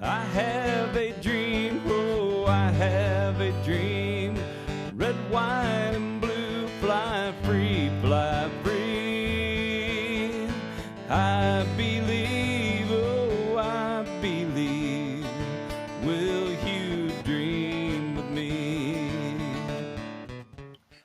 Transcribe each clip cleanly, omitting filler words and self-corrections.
I have a dream, oh, I have a dream. Red, white, and blue, fly free, fly free. I believe, oh, I believe. Will you dream with me?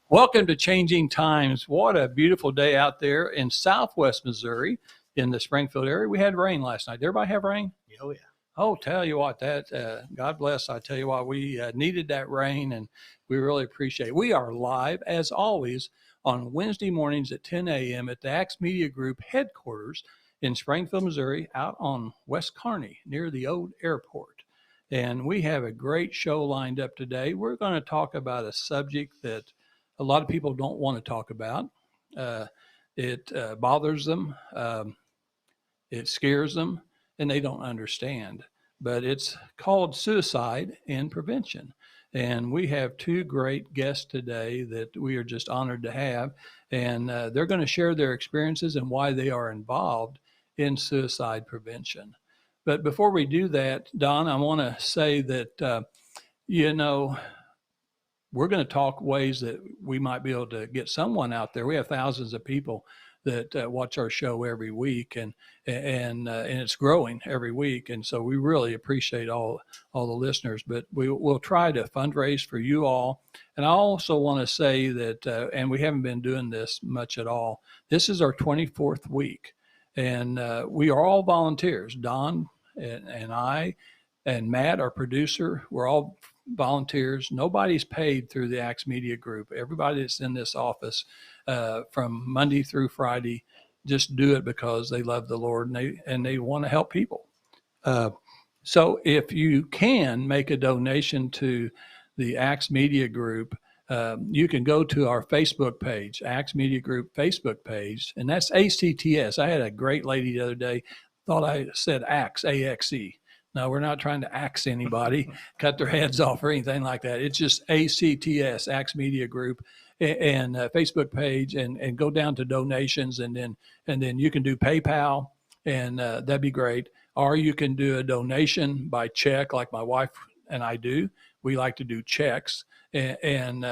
Welcome to Changing Times. What a beautiful day out there in Southwest Missouri in the Springfield area. We had rain last night. Did everybody have rain? Oh, yeah. Oh, tell you what, God bless. I tell you what, we needed that rain, and we really appreciate it. We are live, as always, on Wednesday mornings at 10 a.m. at the Axe Media Group headquarters in Springfield, Missouri, out on West Kearney, near the old airport. And we have a great show lined up today. We're going to talk about a subject that a lot of people don't want to talk about. It bothers them. It scares them, and they don't understand. But it's called suicide and prevention. And we have two great guests today that we are just honored to have. And they're going to share their experiences and why they are involved in suicide prevention. But before we do that, Don, I want to say that, we're going to talk ways that we might be able to get someone out there. We have thousands of people that watch our show every week, and it's growing every week. And so we really appreciate all the listeners. But we'll try to fundraise for you all. And I also want to say that, and we haven't been doing this much at all. This is our 24th week, and we are all volunteers. Don and I and Matt, our producer, we're all volunteers. Nobody's paid through the Axe Media Group. Everybody that's in this office from Monday through Friday just do it because they love the Lord and they want to help people. So if you can make a donation to the Axe Media Group, you can go to our Facebook page, Axe Media Group Facebook page, and that's ACTS. I had a great lady the other day, thought I said Axe, A-X-E. No, we're not trying to axe anybody, cut their heads off or anything like that. It's just ACTS, Axe Media Group, and Facebook page, and go down to donations, and then you can do PayPal, and that'd be great. Or you can do a donation by check, like my wife and I do. We like to do checks, and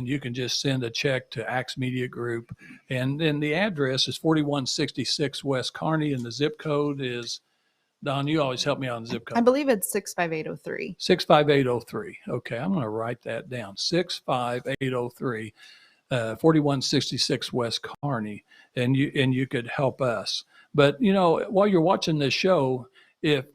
you can just send a check to Axe Media Group, and then the address is 4166 West Kearney, and the zip code is. Don, you always help me out on the zip code. I believe it's 65803. 65803. Okay, I'm going to write that down. 65803, 4166 West Kearney, and you could help us. But while you're watching this show, if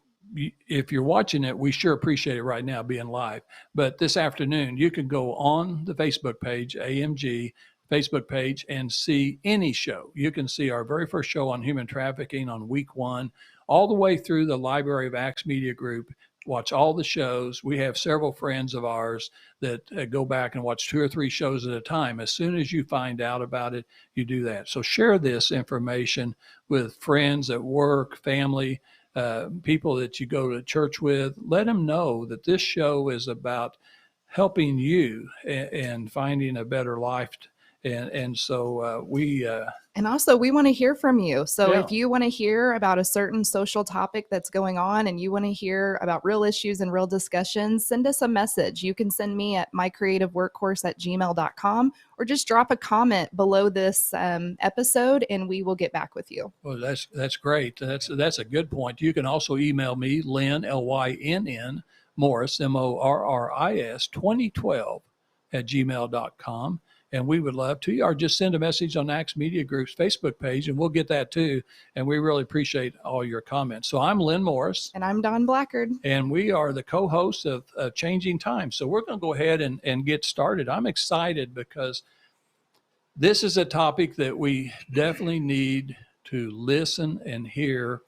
you're watching it, we sure appreciate it right now being live. But this afternoon, you can go on the Facebook page, AMG Facebook page, and see any show. You can see our very first show on human trafficking on week 1. All the way through the library of Axe Media Group, watch all the shows. We have several friends of ours that go back and watch 2 or 3 shows at a time. As soon as you find out about it, you do that. So share this information with friends at work, family, people that you go to church with. Let them know that this show is about helping you and finding a better life. And so we... And also, we want to hear from you. So Yeah. if you want to hear about a certain social topic that's going on and you want to hear about real issues and real discussions, send us a message. You can send me at mycreativeworkcourse@gmail.com, or just drop a comment below this episode and we will get back with you. Well, that's great. That's a good point. You can also email me, Lynn, Lynn, Morris, Morris, 2012 @gmail.com. And we would love to, or just send a message on Axe Media Group's Facebook page, and we'll get that too. And we really appreciate all your comments. So I'm Lynn Morris. And I'm Don Blackard. And we are the co-hosts of Changing Times. So we're going to go ahead and get started. I'm excited because this is a topic that we definitely need to listen and hear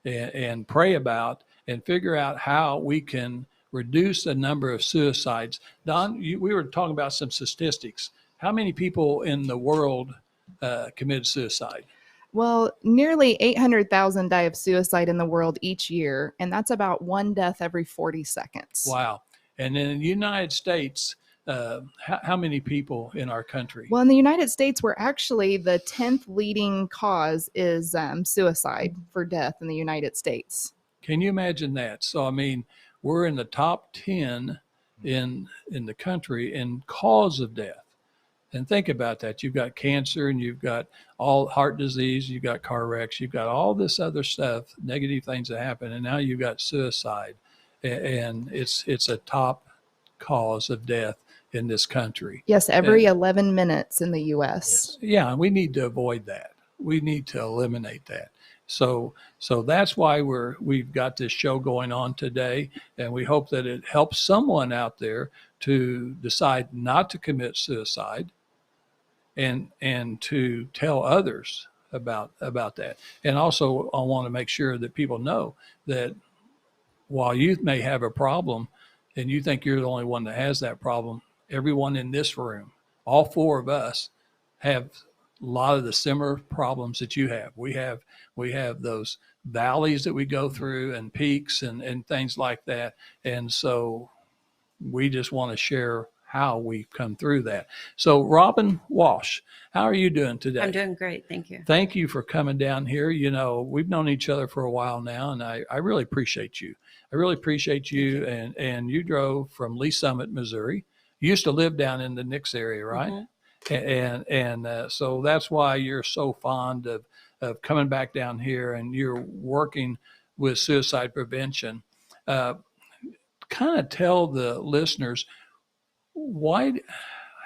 and pray about and figure out how we can reduce the number of suicides. Don, we were talking about some statistics. How many people in the world commit suicide? Well, nearly 800,000 die of suicide in the world each year, and that's about 1 death every 40 seconds. Wow. And in the United States, how many people in our country? Well, in the United States, we're actually the 10th leading cause is suicide for death in the United States. Can you imagine that? So, I mean, we're in the top 10 in the country in cause of death. And think about that. You've got cancer and you've got all heart disease, you've got car wrecks, you've got all this other stuff, negative things that happen. And now you've got suicide. And it's a top cause of death in this country. Yes, every And 11 minutes in the US. yeah, we need to avoid that. We need to eliminate that. So that's why we've got this show going on today, and we hope that it helps someone out there to decide not to commit suicide, and to tell others about that. And also, I want to make sure that people know that while you may have a problem and you think you're the only one that has that problem, everyone in this room, all four of us, have a lot of the similar problems that you have. We have those valleys that we go through and peaks and things like that. And so we just want to share how we've come through that. So Robin Walsh, how are you doing today? I'm doing great. Thank you. Thank you for coming down here. You know, we've known each other for a while now, and I really appreciate you. I really appreciate you. And you drove from Lee Summit, Missouri. You used to live down in the Nix area, right? Mhm. And so that's why you're so fond of coming back down here, and you're working with suicide prevention. Kind of tell the listeners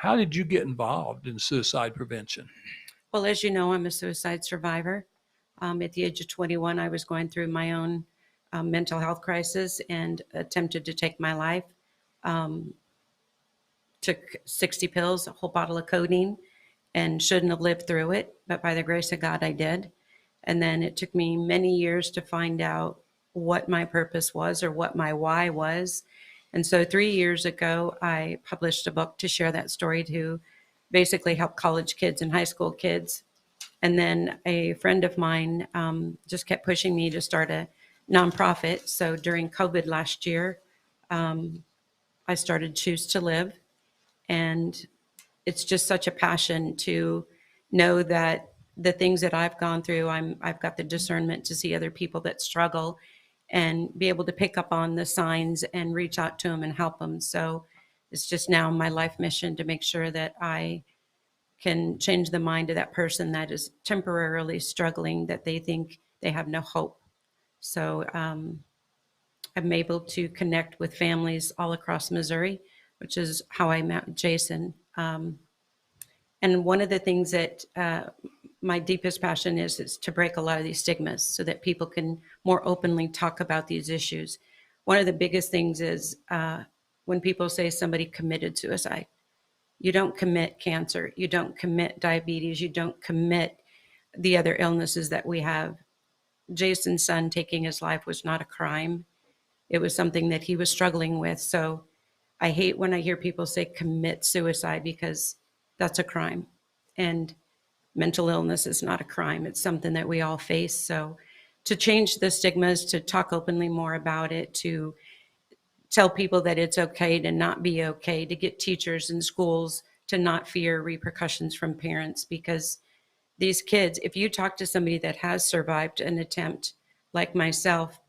how did you get involved in suicide prevention? Well, as you know, I'm a suicide survivor. At the age of 21, I was going through my own mental health crisis and attempted to take my life. Took 60 pills, a whole bottle of codeine, and shouldn't have lived through it. But by the grace of God, I did. And then it took me many years to find out what my purpose was or what my why was. And so 3 years ago, I published a book to share that story, to basically help college kids and high school kids. And then a friend of mine just kept pushing me to start a nonprofit. So during COVID last year, I started Choose to Live. And it's just such a passion to know that the things that I've gone through, I've got the discernment to see other people that struggle and be able to pick up on the signs and reach out to them and help them. So it's just now my life mission to make sure that I can change the mind of that person that is temporarily struggling, that they think they have no hope. So I'm able to connect with families all across Missouri, which is how I met Jason. And one of the things that my deepest passion is to break a lot of these stigmas so that people can more openly talk about these issues. One of the biggest things is when people say somebody committed suicide. You don't commit cancer. You don't commit diabetes. You don't commit the other illnesses that we have. Jason's son taking his life was not a crime. It was something that he was struggling with. So I hate when I hear people say commit suicide, because that's a crime. And mental illness is not a crime. It's something that we all face. So to change the stigmas, to talk openly more about it, to tell people that it's okay to not be okay, to get teachers in schools to not fear repercussions from parents. Because these kids, if you talk to somebody that has survived an attempt like myself,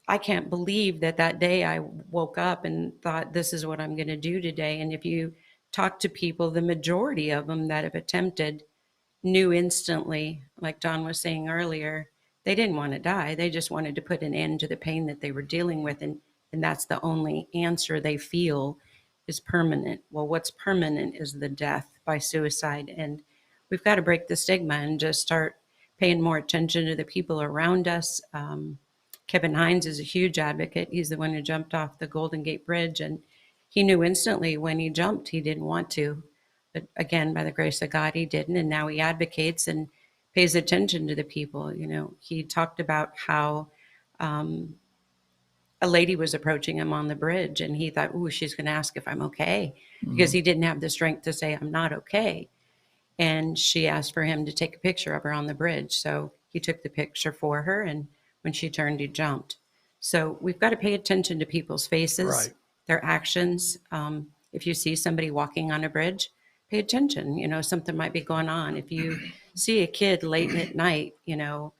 I can't believe that day I woke up and thought, this is what I'm going to do today. And if you talk to people, the majority of them that have attempted knew instantly, like Don was saying earlier, they didn't want to die. They just wanted to put an end to the pain that they were dealing with. And that's the only answer they feel is permanent. Well, what's permanent is the death by suicide. And we've got to break the stigma and just start paying more attention to the people around us. Kevin Hines is a huge advocate. He's the one who jumped off the Golden Gate Bridge, and he knew instantly when he jumped he didn't want to. But again, by the grace of God, he didn't. And now he advocates and pays attention to the people. You know, he talked about how a lady was approaching him on the bridge, and he thought, ooh, she's going to ask if I'm okay, because he didn't have the strength to say, I'm not okay. And she asked for him to take a picture of her on the bridge. So he took the picture for her, and when she turned, he jumped. So we've got to pay attention to people's faces, Right. their actions. If you see somebody walking on a bridge, pay attention. You know, something might be going on. If you see a kid late at night, you know,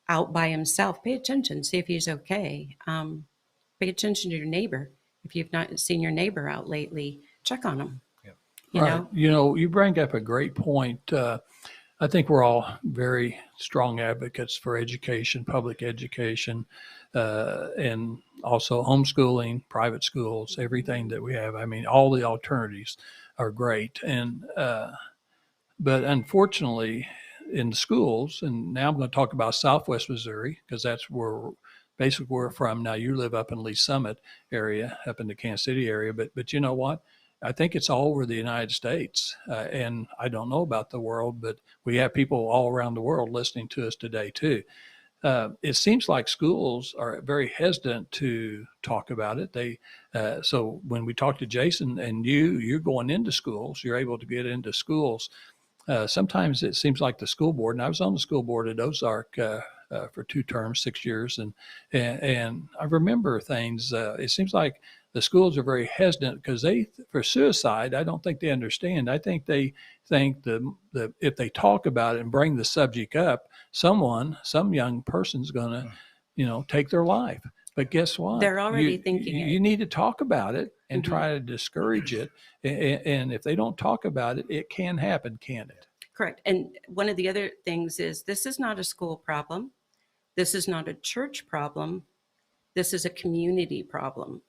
out by himself, pay attention, see if he's okay. Pay attention to your neighbor. If you've not seen your neighbor out lately, check on him. You Right. know, You bring up a great point. I think we're all very strong advocates for education, public education, and also homeschooling, private schools, everything that we have. I mean, all the alternatives are great. But unfortunately, in the schools, and now I'm going to talk about Southwest Missouri because that's where basically we're from. Now you live up in Lee Summit area, up in the Kansas City area, but you know what? I think it's all over the United States, and I don't know about the world, but we have people all around the world listening to us today too. It seems like schools are very hesitant to talk about it. So when we talk to Jason and you're going into schools, you're able to get into schools. Sometimes it seems like the school board, and I was on the school board at Ozark for 2 terms, 6 years, and I remember things. It seems like the schools are very hesitant because for suicide, I don't think they understand. I think they think the if they talk about it and bring the subject up, some young person's going to, take their life. But guess what? they're already thinking You it. need to talk about it and try to discourage it. And if they don't talk about it, it can happen, can it? Correct. And one of the other things is this is not a school problem. This is not a church problem. This is a community problem.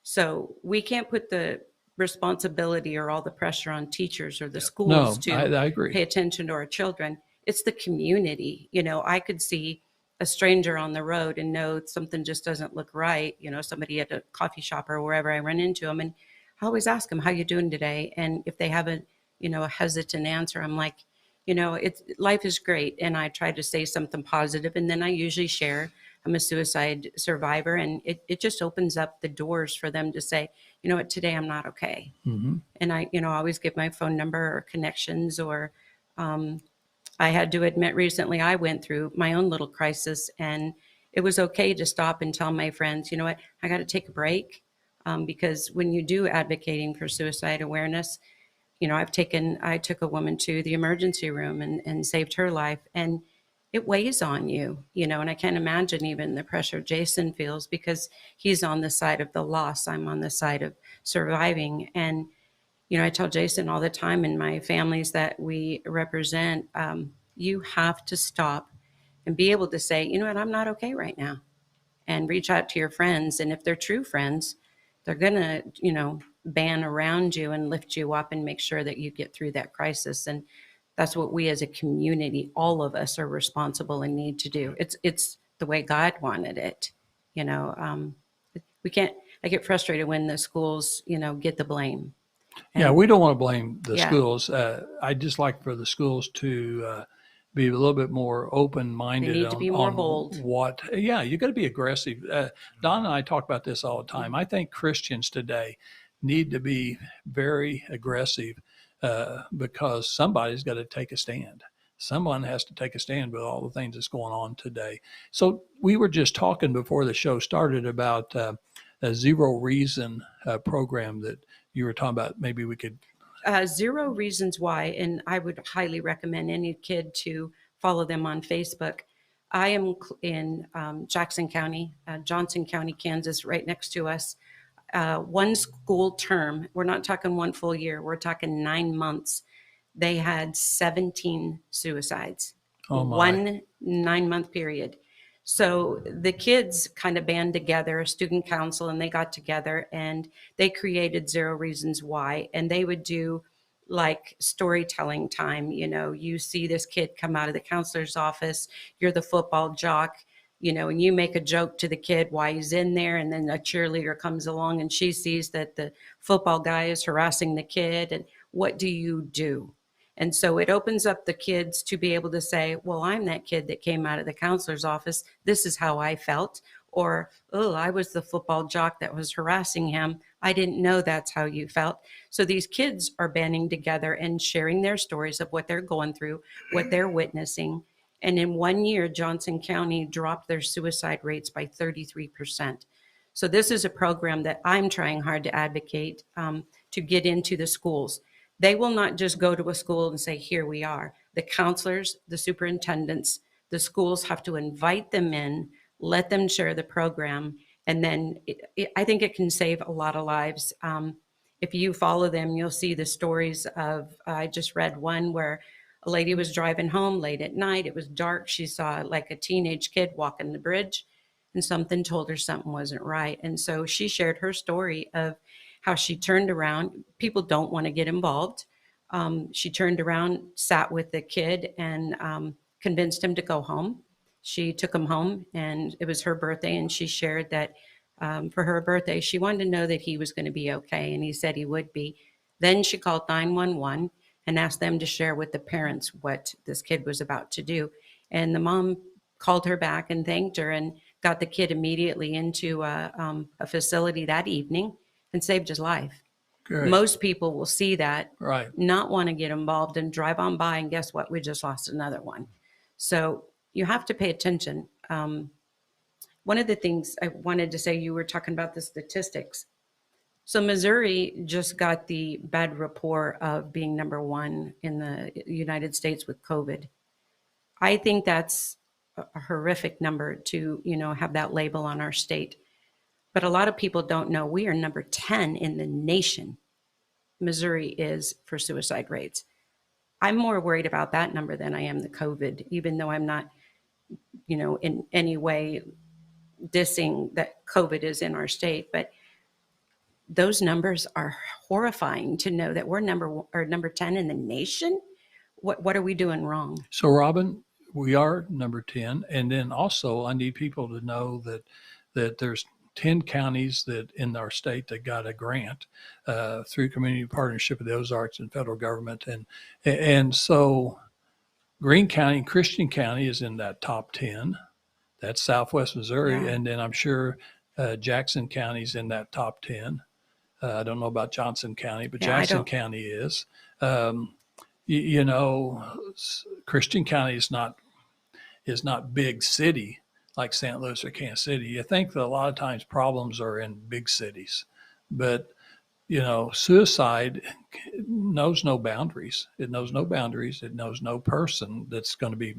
So we can't put the responsibility or all the pressure on teachers or the schools to I agree. pay attention to our children. It's the community. I could see a stranger on the road and know something just doesn't look right. Somebody at a coffee shop or wherever I run into them, and I always ask them, "How you doing today?" And if they have a hesitant answer, I'm like, life is great, and I try to say something positive, and then I usually share I'm a suicide survivor, and it just opens up the doors for them to say, you know what, today I'm not okay. Mm-hmm. And I always give my phone number or connections, or I had to admit recently I went through my own little crisis, and it was okay to stop and tell my friends, you know what, I got to take a break, because when you do advocating for suicide awareness, I took a woman to the emergency room and saved her life, and it weighs on you, and I can't imagine even the pressure Jason feels because he's on the side of the loss. I'm on the side of surviving. And, I tell Jason all the time in my families that we represent, you have to stop and be able to say, you know what, I'm not okay right now, and reach out to your friends. And if they're true friends, they're going to, band around you and lift you up and make sure that you get through that crisis. And that's what we as a community, all of us, are responsible and need to do. It's the way God wanted it. We can't. I get frustrated when the schools, get the blame. Yeah, we don't want to blame the Yeah. schools. I just like for the schools to be a little bit more open-minded. They need to be more bold. You got to be aggressive. Don and I talk about this all the time. I think Christians today need to be very aggressive because somebody's got to take a stand. Someone has to take a stand with all the things that's going on today. So we were just talking before the show started about a Zero Reason program that you were talking about. Maybe we could. Zero Reasons Why, and I would highly recommend any kid to follow them on Facebook. I am in Jackson County, Johnson County, Kansas, right next to us. One school term, we're not talking one full year, we're talking 9 months. They had 17 suicides. Oh my. 1 9-month period. So the kids kind of band together, a student council, and they got together and they created Zero Reasons Why. And they would do like storytelling time. You see this kid come out of the counselor's office, you're the football jock, and you make a joke to the kid why he's in there. And then a cheerleader comes along and she sees that the football guy is harassing the kid. And what do you do? And so it opens up the kids to be able to say, well, I'm that kid that came out of the counselor's office. This is how I felt. Or, oh, I was the football jock that was harassing him. I didn't know that's how you felt. So these kids are banding together and sharing their stories of what they're going through, what they're witnessing. And in 1 year, Johnson County dropped their suicide rates by 33%. So this is a program that I'm trying hard to advocate to get into the schools. They will not just go to a school and say, here we are. The counselors, the superintendents, The schools have to invite them in, let them share the program, and then I think it can save a lot of lives. If you follow them, you'll see the stories of, I just read one where a lady was driving home late at night. It was dark. She saw like a teenage kid walking the bridge, and something told her something wasn't right. And so she shared her story of how she turned around. People don't want to get involved. She turned around, sat with the kid, and convinced him to go home. She took him home, and it was her birthday, and she shared that for her birthday, she wanted to know that he was going to be okay, and he said he would be. Then she called 911 and asked them to share with the parents what this kid was about to do. And the mom called her back and thanked her and got the kid immediately into a facility that evening and saved his life. Great. Most people will see that, Right. not want to get involved and drive on by, and guess what? We just lost another one. So you have to pay attention. One of the things I wanted to say, you were talking about the statistics. So Missouri just got the bad report of being number one in the United States with COVID. I think that's a horrific number to, have that label on our state. But a lot of people don't know we are number 10 in the nation. Missouri is for suicide rates. I'm more worried about that number than I am the COVID, even though I'm not, in any way dissing that COVID is in our state. But those numbers are horrifying to know that we're number 10 in the nation. What are we doing wrong? So, Robin, we are number 10. And then also I need people to know that there's 10 counties that in our state that got a grant through community partnership with the Ozarks and federal government. And so Greene County, Christian County is in that top 10. That's Southwest Missouri. Yeah. And then I'm sure Jackson County's in that top 10. I don't know about Johnson County, but Yeah, Jackson County is. Christian County is not big city like St. Louis or Kansas City. You think that a lot of times problems are in big cities, but suicide knows no boundaries. It knows no boundaries. It knows no person that's going to be.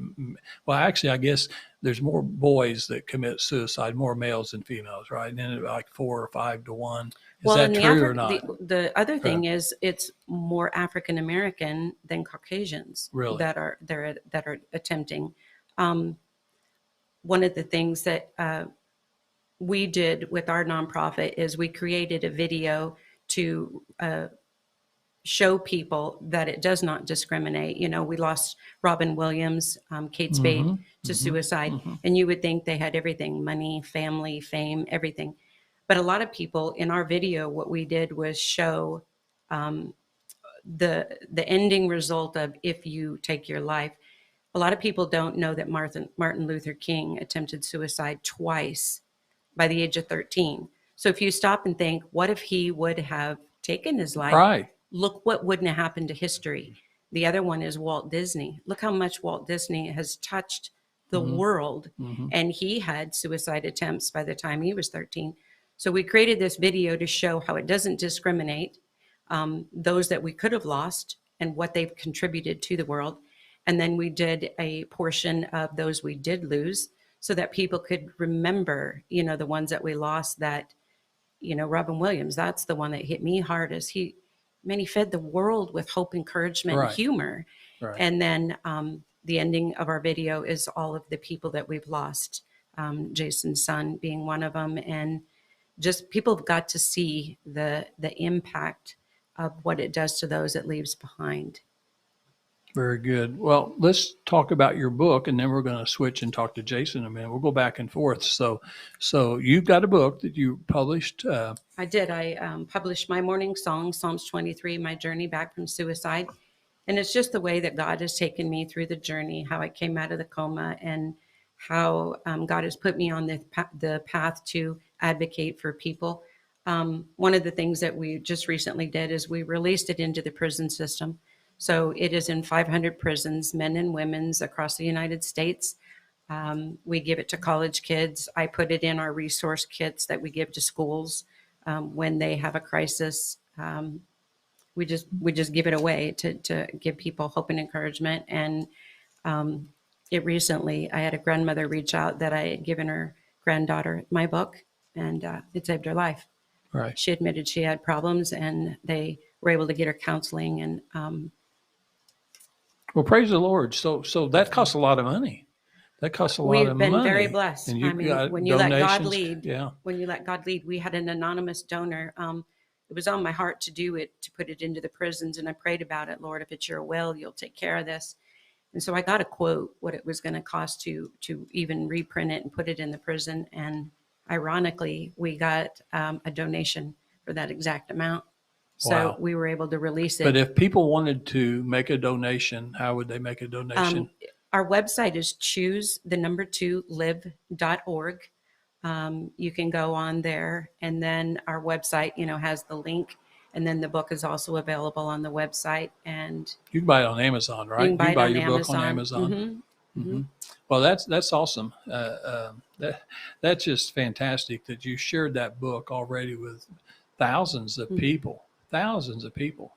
Well, actually, I guess there's more boys that commit suicide, more males than females, right? And then like 4 or 5 to 1. Is that true or not? The other thing is it's more African American than Caucasians Really? that are attempting. One of the things that we did with our nonprofit is we created a video to show people that it does not discriminate. We lost Robin Williams, Kate Spade to suicide, and you would think they had everything: money, family, fame, everything. But a lot of people in our video, what we did was show the ending result of if you take your life. A lot of people don't know that Martin Luther King attempted suicide twice by the age of 13. So if you stop and think, what if he would have taken his life? Right. Look what wouldn't have happened to history. The other one is Walt Disney. Look how much Walt Disney has touched the world. And he had suicide attempts by the time he was 13. So we created this video to show how it doesn't discriminate those that we could have lost and what they've contributed to the world. And then we did a portion of those we did lose so that people could remember, the ones that we lost. That, Robin Williams, that's the one that hit me hardest. He fed the world with hope, encouragement, and humor. Right. And then the ending of our video is all of the people that we've lost, Jason's son being one of them. And just people have got to see the impact of what it does to those it leaves behind. Very good. Well, let's talk about your book, and then we're going to switch and talk to Jason in a minute. We'll go back and forth. So you've got a book that you published. I did. I published My Morning Song, Psalms 23, My Journey Back from Suicide. And it's just the way that God has taken me through the journey, how I came out of the coma, and how God has put me on the path to advocate for people. One of the things that we just recently did is we released it into the prison system. So it is in 500 prisons, men and women's across the United States. We give it to college kids. I put it in our resource kits that we give to schools when they have a crisis. We just give it away to give people hope and encouragement. And it recently. I had a grandmother reach out that I had given her granddaughter my book, and it saved her life. Right. She admitted she had problems, and they were able to get her counseling. And Well, praise the Lord. So that costs a lot of money. That costs a lot we've of been money. very blessed. And I you've mean, got when you let God donations. lead, Yeah. when you let God lead, we had an anonymous donor. It was on my heart to do it, to put it into the prisons. And I prayed about it, Lord, if it's your will, you'll take care of this. And so I got a quote what it was going to cost to even reprint it and put it in the prison. And ironically, we got a donation for that exact amount. So Wow. we were able to release But it. if people wanted to make a donation, how would they make a donation? Our website is choose2live.org. You can go on there, and then our website, has the link, and then the book is also available on the website. And You can buy it on Amazon, right? you can buy it on your book on Amazon. Amazon. Well, that's awesome. That's just fantastic that you shared that book already with thousands of people,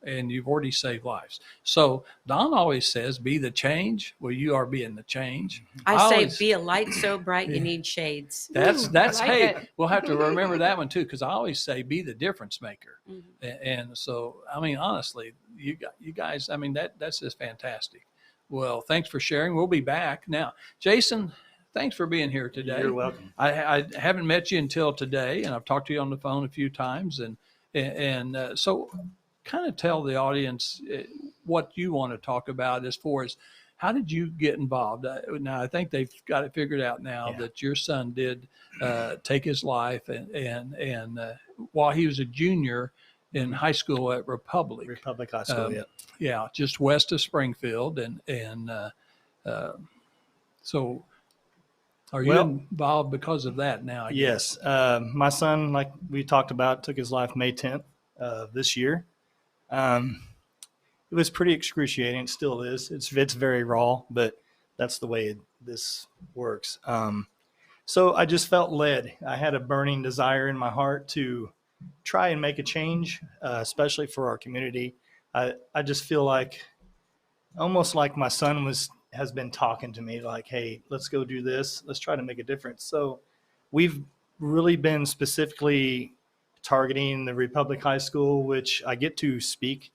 and you've already saved lives. So Don always says, "Be the change." Well, you are being the change. I say, always, be a light so bright you need shades. That's I like hey, it. we'll have to remember that one too, because I always say, "Be the difference maker." And so, I mean, honestly, you guys, I mean, that's just fantastic. Well, thanks for sharing. We'll be back now. Jason, thanks for being here today. You're welcome. I haven't met you until today, and I've talked to you on the phone a few times. So kind of tell the audience what you want to talk about as far as how did you get involved? Now, I think they've got it figured out now that your son did take his life and while he was a junior in high school at Republic High School, yeah, just west of Springfield. So are you involved because of that now? Yes. My son, like we talked about, took his life May 10th this year. It was pretty excruciating. It still is. It's very raw, but that's the way this works. So I just felt led. I had a burning desire in my heart to try and make a change, especially for our community. I just feel like almost like my son has been talking to me like, hey, let's go do this. Let's try to make a difference. So we've really been specifically targeting the Republic High School, which I get to speak.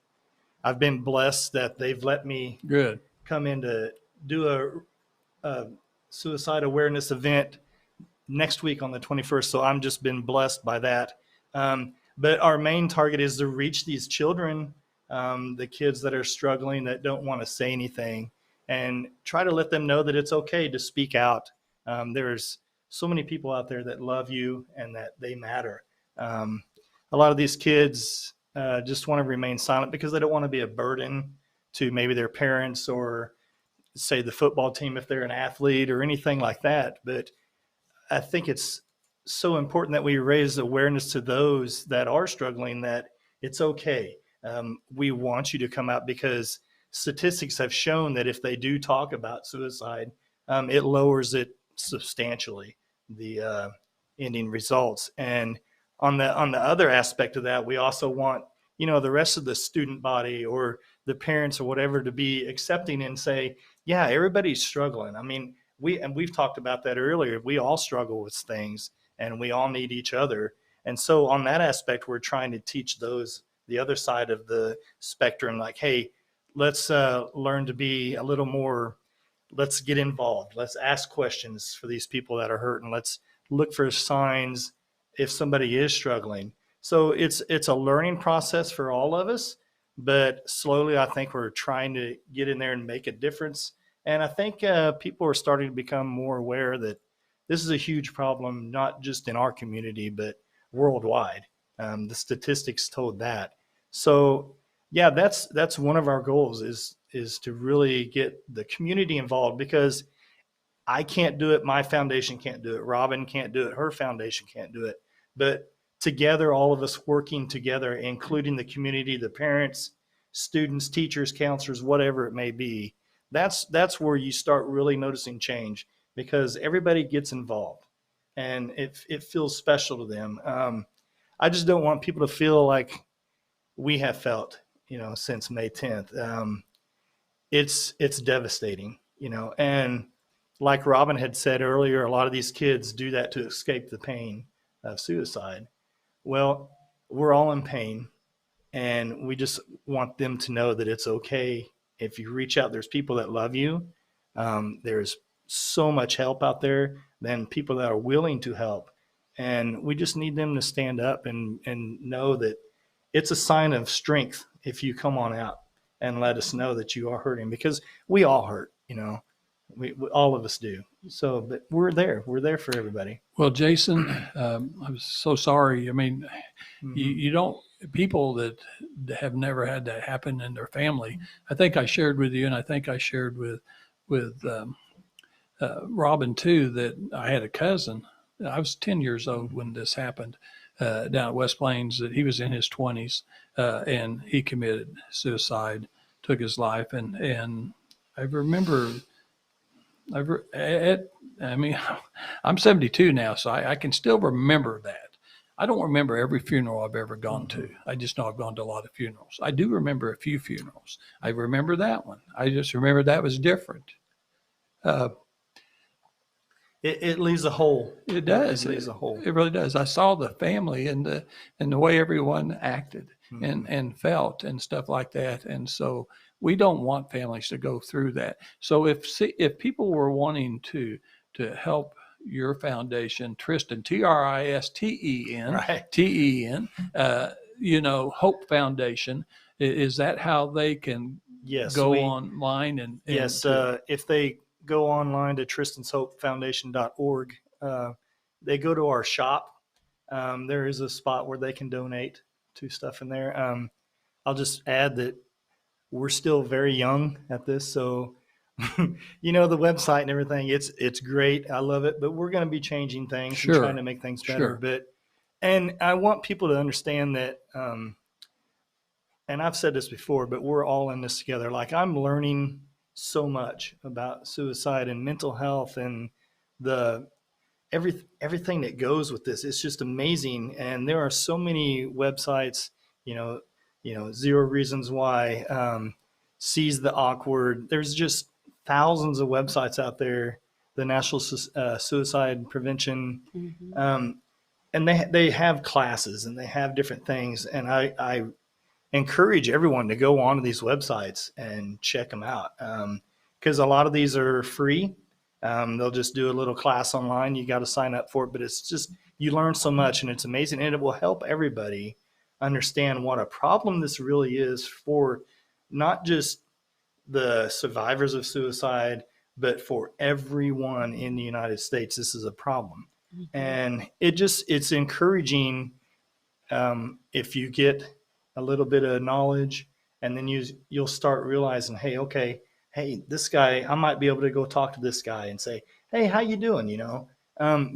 I've been blessed that they've let me come in to do a suicide awareness event next week on the 21st. So I'm just been blessed by that. But our main target is to reach these children, the kids that are struggling, that don't want to say anything, and try to let them know that it's okay to speak out. There's so many people out there that love you and that they matter. A lot of these kids just want to remain silent because they don't want to be a burden to maybe their parents or say the football team if they're an athlete or anything like that. But I think it's so important that we raise awareness to those that are struggling that it's okay. We want you to come out because statistics have shown that if they do talk about suicide, it lowers it substantially, the ending results. And on the other aspect of that, we also want, the rest of the student body or the parents or whatever to be accepting and say, yeah, everybody's struggling. I mean, we've talked about that earlier. We all struggle with things and we all need each other. And so on that aspect, we're trying to teach those, the other side of the spectrum, like, hey, let's learn to be a little more, let's get involved. Let's ask questions for these people that are hurting. Let's look for signs if somebody is struggling. So it's a learning process for all of us, but slowly I think we're trying to get in there and make a difference. And I think people are starting to become more aware that this is a huge problem, not just in our community, but worldwide. The statistics told that. So yeah, that's one of our goals is to really get the community involved, because I can't do it. My foundation can't do it. Robin can't do it. Her foundation can't do it. But together, all of us working together, including the community, the parents, students, teachers, counselors, whatever it may be, that's where you start really noticing change, because everybody gets involved and it feels special to them. I just don't want people to feel like we have felt, since May 10th. It's devastating, and like Robin had said earlier, a lot of these kids do that to escape the pain of suicide. Well, we're all in pain, and we just want them to know that it's okay. If you reach out, there's people that love you. There's so much help out there, then people that are willing to help. And we just need them to stand up and know that it's a sign of strength if you come on out and let us know that you are hurting, because we all hurt, we all of us do. So, but we're there for everybody. Well, Jason, I'm so sorry. I mean, you don't, people that have never had that happen in their family. I think I shared with you, and I think I shared with Robin too, that I had a cousin. I was 10 years old when this happened down at West Plains. That he was in his 20s and he committed suicide, took his life, and I remember. I mean, I'm 72 now, so I can still remember that. I don't remember every funeral I've ever gone to. I just know I've gone to a lot of funerals. I do remember a few funerals. I remember that one. I just remember that was different. It leaves a hole. It does. It leaves a hole. It really does. I saw the family and the way everyone acted and felt and stuff like that. And so we don't want families to go through that. So if people were wanting to help your foundation, Tristan, Tristen, Right. TEN, Hope Foundation, is that how they can Yes, go online and yes, if they go online to tristanshopefoundation.org, they go to our shop. There is a spot where they can donate to stuff in there. I'll just add that we're still very young at this, so the website and everything, it's great. I love it, but we're going to be changing things Sure. and trying to make things better. Sure. And I want people to understand that, and I've said this before, but we're all in this together. Like, I'm learning so much about suicide and mental health and everything that goes with this. It's just amazing. And there are so many websites, Zero Reasons Why, Seize the Awkward. There's just thousands of websites out there, the National Suicide Prevention. And they have classes and they have different things. And I encourage everyone to go onto these websites and check them out, because a lot of these are free. They'll just do a little class online. You got to sign up for it, but it's just, you learn so much and it's amazing, and it will help everybody understand what a problem this really is for not just the survivors of suicide, but for everyone in the United States. This is a problem. And it's encouraging if you get a little bit of knowledge, and then you'll start realizing, hey, this guy, I might be able to go talk to this guy and say, hey, how you doing?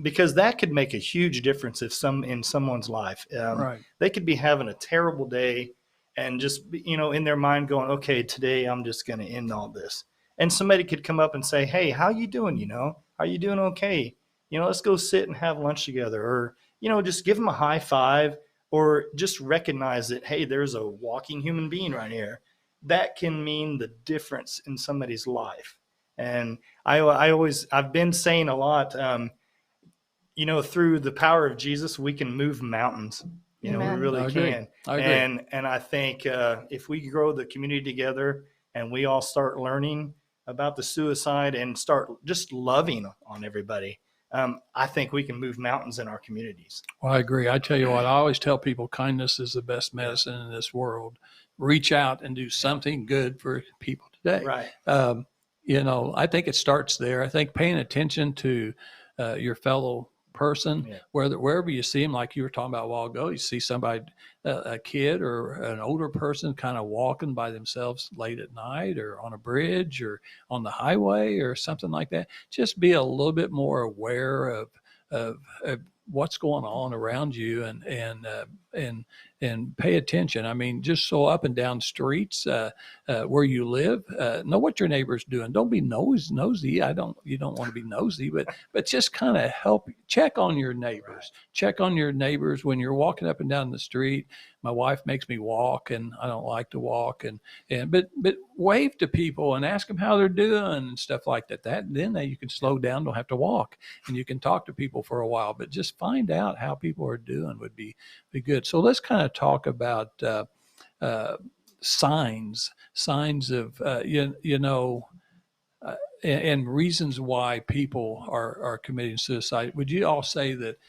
Because that could make a huge difference in someone's life. Right. They could be having a terrible day and just, in their mind going, okay, today I'm just going to end all this. And somebody could come up and say, hey, how you doing? Are you doing okay? Let's go sit and have lunch together, or, just give them a high five, or just recognize that, hey, there's a walking human being right here. That can mean the difference in somebody's life. And I've been saying a lot, through the power of Jesus, we can move mountains. We really can. I agree. And I think if we grow the community together and we all start learning about the suicide and start just loving on everybody, I think we can move mountains in our communities. Well, I agree. I tell you what, I always tell people kindness is the best medicine in this world. Reach out and do something good for people today. Right. I think it starts there. I think paying attention to your fellow person, wherever you see them, like you were talking about a while ago, you see somebody, a kid or an older person kind of walking by themselves late at night, or on a bridge, or on the highway, or something like that. Just be a little bit more aware of what's going on around you, and pay attention. I mean, just so up and down streets where you live, know what your neighbor's doing. Don't be nosy. You don't want to be nosy, but just kind of help check on your neighbors. Right. Check on your neighbors when you're walking up and down the street. My wife makes me walk, and I don't like to walk, but wave to people and ask them how they're doing and stuff like that. Then you can slow down, don't have to walk, and you can talk to people for a while. But just find out how people are doing would be good. So let's kind of talk about signs of and reasons why people are committing suicide. Would you all say that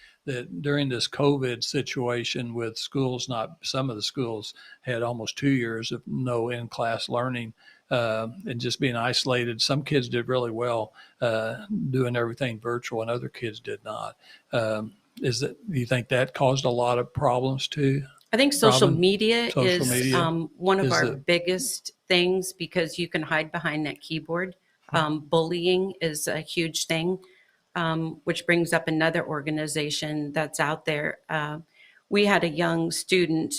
during this COVID situation with schools, some of the schools had almost 2 years of no in-class learning and just being isolated. Some kids did really well doing everything virtual, and other kids did not. Do you think that caused a lot of problems too? I think social Robin? media Social is media one of is our the- biggest things because you can hide behind that keyboard. Bullying is a huge thing, which brings up another organization that's out there. We had a young student,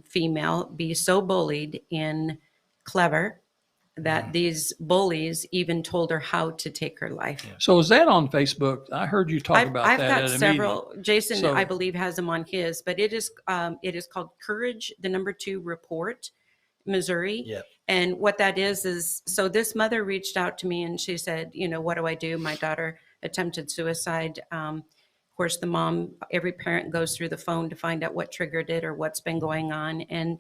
female, be so bullied in Clever that these bullies even told her how to take her life. So is that on Facebook? I heard you talk about I've that got at a several. Jason, So- I believe, has them on his, but it is called Courage, the number 2 Report, Missouri. Yep. And what that is so this mother reached out to me and she said, what do I do? My daughter attempted suicide. Of course, the mom, every parent goes through the phone to find out what triggered it or what's been going on. And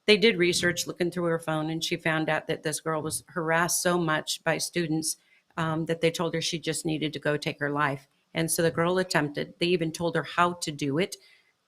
they did research looking through her phone, and she found out that this girl was harassed so much by students that they told her she just needed to go take her life. And so the girl attempted. They even told her how to do it,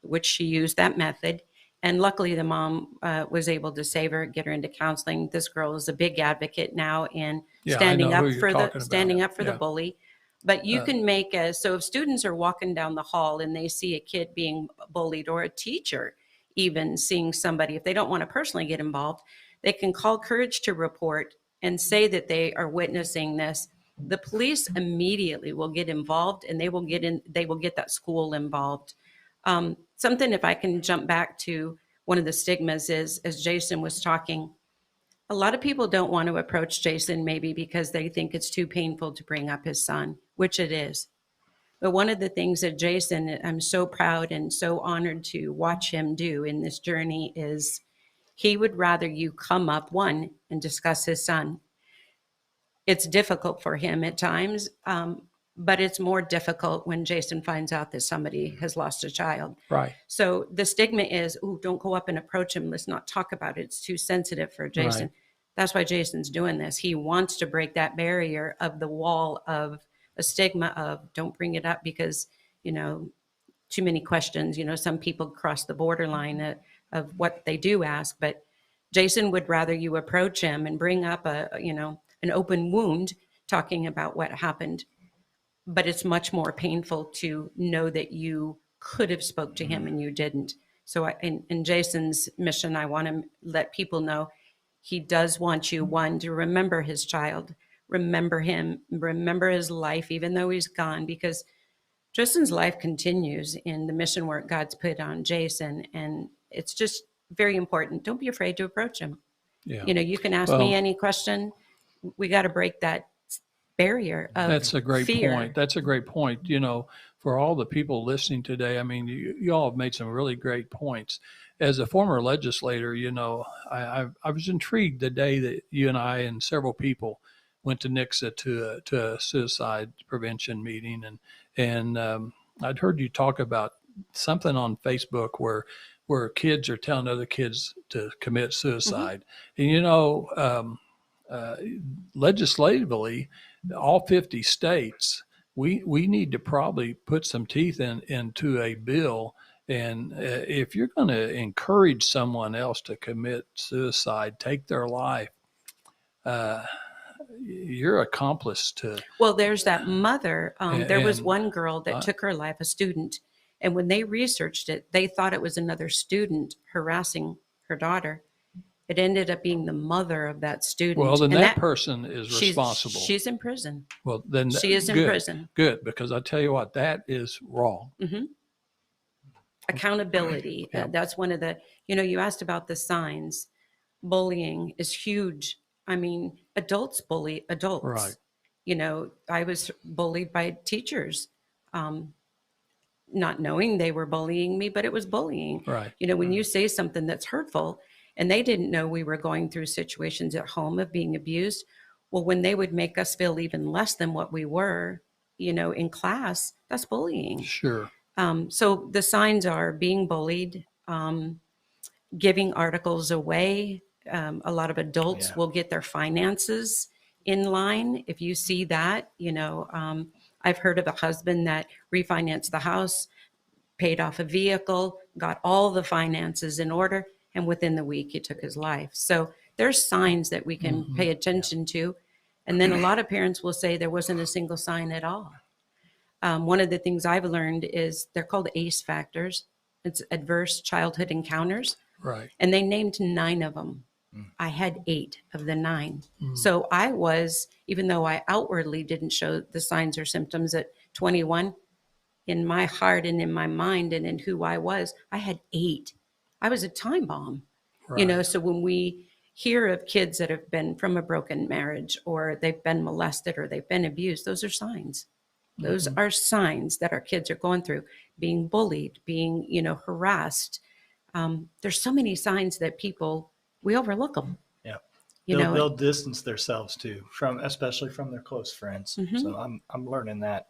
which she used that method. And luckily, the mom was able to save her, get her into counseling. This girl is a big advocate now in Yeah, I standing know up who you're for talking about. the Yeah. bully. But you can make so if students are walking down the hall and they see a kid being bullied, or a teacher even seeing somebody, if they don't want to personally get involved, they can call Courage to Report and say that they are witnessing this. The police immediately will get involved, and they will get that school involved. Something, if I can jump back to one of the stigmas, is, as Jason was talking, a lot of people don't want to approach Jason maybe because they think it's too painful to bring up his son, which it is. But one of the things that Jason, I'm so proud and so honored to watch him do in this journey, is he would rather you come up, one, and discuss his son. It's difficult for him at times, but it's more difficult when Jason finds out that somebody has lost a child. Right. So the stigma is, "Ooh, don't go up and approach him. Let's not talk about it. It's too sensitive for Jason." Right. That's why Jason's doing this. He wants to break that barrier of the wall of a stigma of, don't bring it up because, too many questions. Some people cross the borderline of what they do ask, but Jason would rather you approach him and bring up an open wound, talking about what happened. But it's much more painful to know that you could have spoke to him and you didn't. So in Jason's mission, I want to let people know he does want you, one, to remember his child, remember him, remember his life, even though he's gone, because Justin's life continues in the mission work God's put on Jason. And it's just very important. Don't be afraid to approach him. Yeah. You can ask Well, me any question. We got to break that barrier of That's a great fear. point. That's a great point. For all the people listening today, I mean, you all have made some really great points. As a former legislator, I was intrigued the day that you and I and several people went to Nixa to a suicide prevention meeting, and I'd heard you talk about something on Facebook where kids are telling other kids to commit suicide, and legislatively, all 50 states, we need to probably put some teeth into a bill. And if you're going to encourage someone else to commit suicide, take their life, you're accomplice to. Well, there's that mother. There was and- one girl that took her life, a student. And when they researched it, they thought it was another student harassing her daughter. It ended up being the mother of that student. Well, then and that person is she's- responsible. She's in prison. Well, then She is in good, prison. Good, because I tell you what, that is wrong. Accountability. Yeah. That's one of the, you asked about the signs. Bullying is huge. I mean, adults bully adults. Right. I was bullied by teachers, not knowing they were bullying me, but it was bullying. Right. When you say something that's hurtful, and they didn't know we were going through situations at home of being abused. Well, when they would make us feel even less than what we were, in class, that's bullying. Sure. So the signs are being bullied, giving articles away. A lot of adults will get their finances in line. If you see that, I've heard of a husband that refinanced the house, paid off a vehicle, got all the finances in order, and within the week he took his life. So there's signs that we can pay attention to. And then a lot of parents will say there wasn't a single sign at all. One of the things I've learned is they're called ACE factors. It's adverse childhood encounters. Right. And they named 9 of them. I had 8 of the 9. So I was, even though I outwardly didn't show the signs or symptoms at 21, in my heart and in my mind and in who I was, I had 8. I was a time bomb. Right. So when we hear of kids that have been from a broken marriage, or they've been molested, or they've been abused, those are signs. Those are signs that our kids are going through, being bullied, being, harassed. There's so many signs that we overlook them. Yeah. You know, They'll distance themselves too, especially from their close friends. So I'm learning that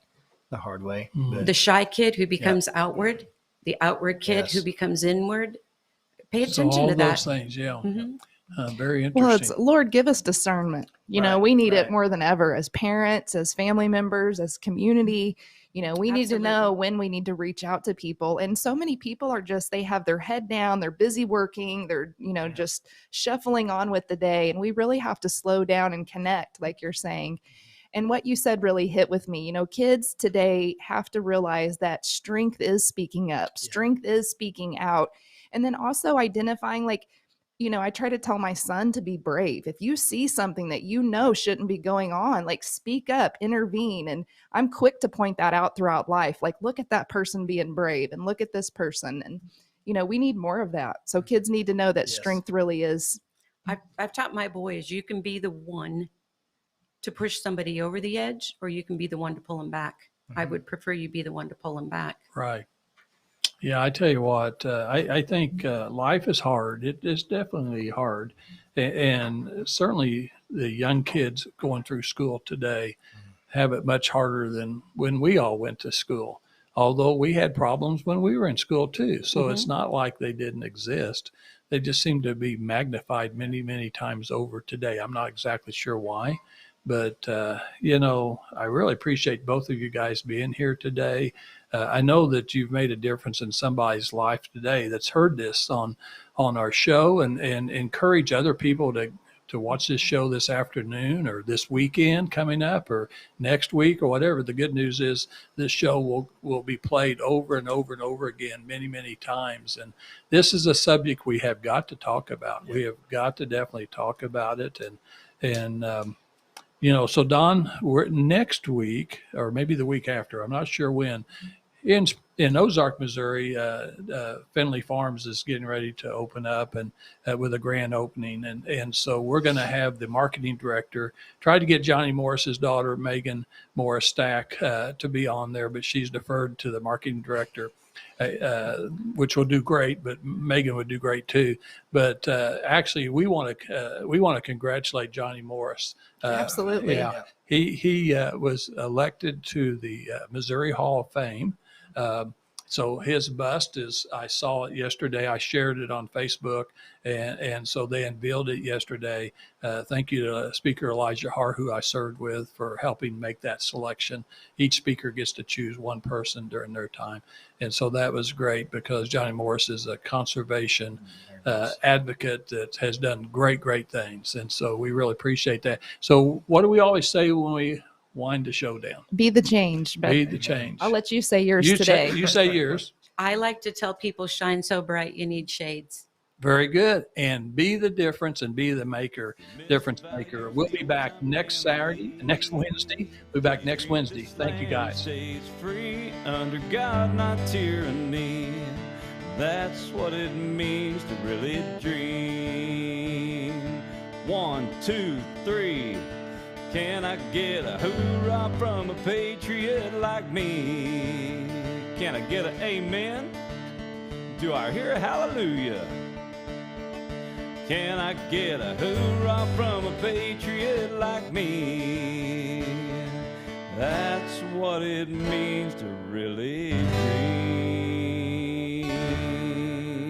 the hard way. But the shy kid who becomes outward, the outward kid who becomes inward. Pay attention so all to that. those things, yeah. Very Well, interesting. it's Lord, give us discernment. We need it more than ever as parents, as family members, as community. We need to know when we need to reach out to people. And so many people are they have their head down, they're busy working, they're, just shuffling on with the day. And we really have to slow down and connect, like you're saying. And what you said really hit with me. Kids today have to realize that strength is speaking up, strength is speaking out. And then also identifying, I try to tell my son to be brave. If you see something that shouldn't be going on, speak up, intervene. And I'm quick to point that out throughout life. Look at that person being brave, and look at this person. And, we need more of that. So kids need to know that strength really is. I've taught my boys, you can be the one to push somebody over the edge, or you can be the one to pull them back. I would prefer you be the one to pull them back. Right. Yeah, I tell you what, I think life is hard. It is definitely hard. And certainly the young kids going through school today have it much harder than when we all went to school. Although we had problems when we were in school too. So it's not like they didn't exist. They just seem to be magnified many, many times over today. I'm not exactly sure why. But, I really appreciate both of you guys being here today. I know that you've made a difference in somebody's life today that's heard this on our show, and encourage other people to watch this show this afternoon or this weekend coming up or next week or whatever. The good news is this show will be played over and over and over again many, many times. And this is a subject we have got to talk about. We have got to definitely talk about it. So Don, we're next week, or maybe the week after, I'm not sure when, in Ozark, Missouri, Finley Farms is getting ready to open up, and with a grand opening. And so we're going to have the marketing director try to get Johnny Morris's daughter, Megan Morris Stack, to be on there, but she's deferred to the marketing director. Which will do great, but Megan would do great too. But actually, we want to congratulate Johnny Morris. Absolutely. Yeah, he was elected to the Missouri Hall of Fame. So his bust I saw it yesterday. I shared it on Facebook, and so they unveiled it yesterday. Thank you to Speaker Elijah Hart, who I served with, for helping make that selection. Each speaker gets to choose one person during their time. And so that was great, because Johnny Morris is a conservation advocate that has done great, great things. And so we really appreciate that. So what do we always say when we wind the show down? Be the change. But Be the change. I'll let you say yours today. You say yours. I like to tell people, shine so bright you need shades. Very good. And be the difference and be the difference maker. We'll be back next Wednesday. We'll be back next Wednesday. Thank you, guys. Stays free under God, not tyranny. That's what it means to really dream. 1, 2, 3. Can I get a hoorah from a patriot like me? Can I get an amen? Do I hear a hallelujah? Can I get a hoorah from a patriot like me? That's what it means to really